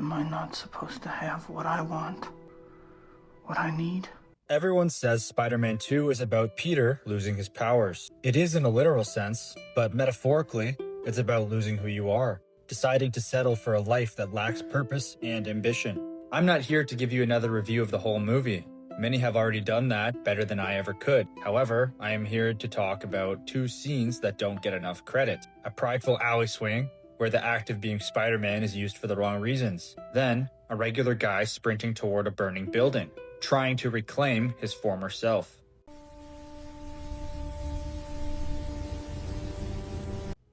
Am I not supposed to have what I want? What I need? Everyone says Spider-Man 2 is about Peter losing his powers. It is in a literal sense, but metaphorically, it's about losing who you are, deciding to settle for a life that lacks purpose and ambition. I'm not here to give you another review of the whole movie. Many have already done that better than I ever could. However, I am here to talk about two scenes that don't get enough credit. A prideful alley swing, where the act of being Spider-Man is used for the wrong reasons. Then, a regular guy sprinting toward a burning building, trying to reclaim his former self.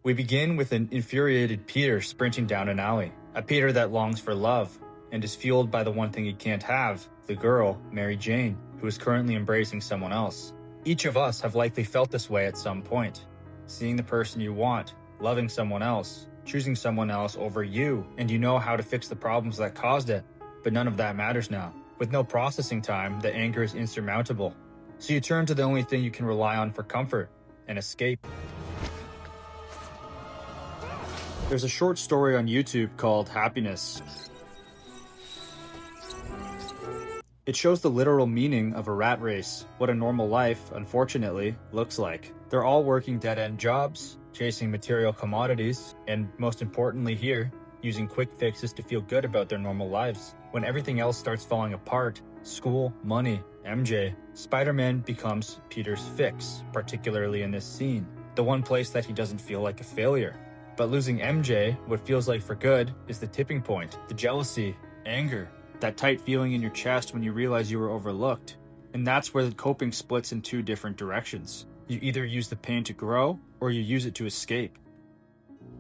We begin with an infuriated Peter sprinting down an alley. A Peter that longs for love, and is fueled by the one thing he can't have, the girl, Mary Jane, who is currently embracing someone else. Each of us have likely felt this way at some point. Seeing the person you want, loving someone else, choosing someone else over you, and you know how to fix the problems that caused it, but none of that matters now. With no processing time, the anger is insurmountable. So you turn to the only thing you can rely on for comfort, an escape. There's a short story on YouTube called Happiness. It shows the literal meaning of a rat race, what a normal life, unfortunately, looks like. They're all working dead-end jobs, chasing material commodities, and most importantly here, using quick fixes to feel good about their normal lives. When everything else starts falling apart, school, money, MJ, Spider-Man becomes Peter's fix, particularly in this scene. The one place that he doesn't feel like a failure. But losing MJ, what feels like for good, is the tipping point. The jealousy, anger, that tight feeling in your chest when you realize you were overlooked. And that's where the coping splits in two different directions. You either use the pain to grow, or you use it to escape.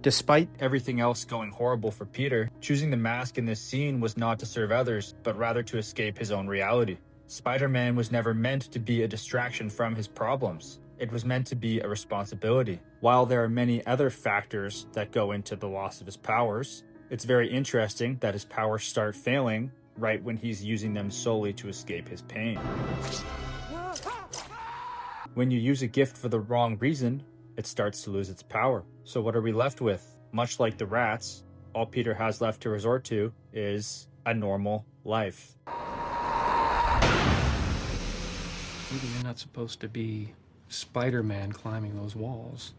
Despite everything else going horrible for Peter, choosing the mask in this scene was not to serve others, but rather to escape his own reality. Spider-Man was never meant to be a distraction from his problems. It was meant to be a responsibility. While there are many other factors that go into the loss of his powers, it's very interesting that his powers start failing right when he's using them solely to escape his pain. When you use a gift for the wrong reason, it starts to lose its power. So what are we left with? Much like the rats, all Peter has left to resort to is a normal life. Maybe you're not supposed to be Spider-Man climbing those walls.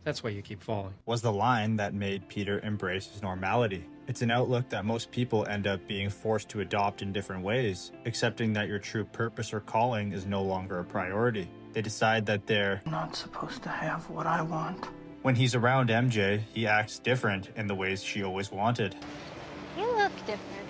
That's why you keep falling. Was the line that made Peter embrace his normality. It's an outlook that most people end up being forced to adopt in different ways, accepting that your true purpose or calling is no longer a priority. They decide that they're Not supposed to have what I want. When he's around MJ, he acts different in the ways she always wanted. You look different.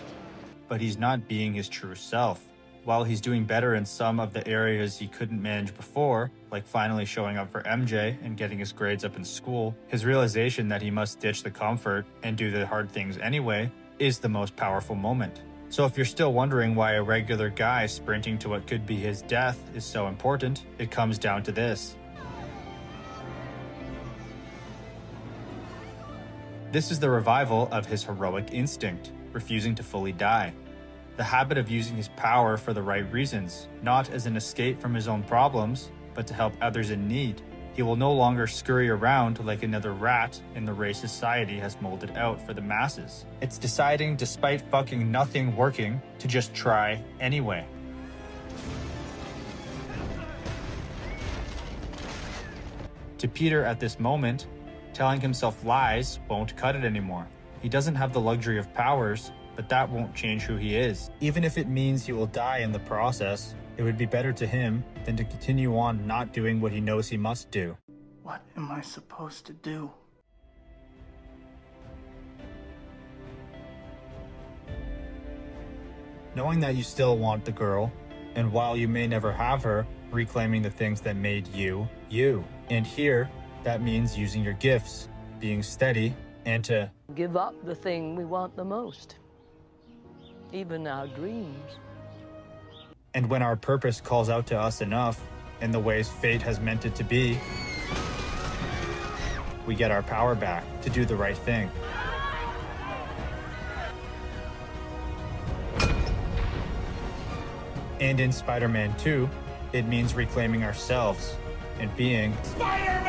But he's not being his true self. While he's doing better in some of the areas he couldn't manage before, like finally showing up for MJ and getting his grades up in school, his realization that he must ditch the comfort and do the hard things anyway is the most powerful moment. So if you're still wondering why a regular guy sprinting to what could be his death is so important, it comes down to this. This is the revival of his heroic instinct, refusing to fully die. The habit of using his power for the right reasons, not as an escape from his own problems, but to help others in need. He will no longer scurry around like another rat in the race society has molded out for the masses. It's deciding, despite fucking nothing working, to just try anyway. To Peter at this moment, telling himself lies won't cut it anymore. He doesn't have the luxury of powers, but that won't change who he is. Even if it means he will die in the process, it would be better to him than to continue on not doing what he knows he must do. What am I supposed to do? Knowing that you still want the girl, and while you may never have her, reclaiming the things that made you, you. And here, that means using your gifts, being steady, and to give up the thing we want the most, even our dreams. And when our purpose calls out to us enough, in the ways fate has meant it to be, we get our power back to do the right thing. And in Spider-Man 2, it means reclaiming ourselves and being Spider-Man!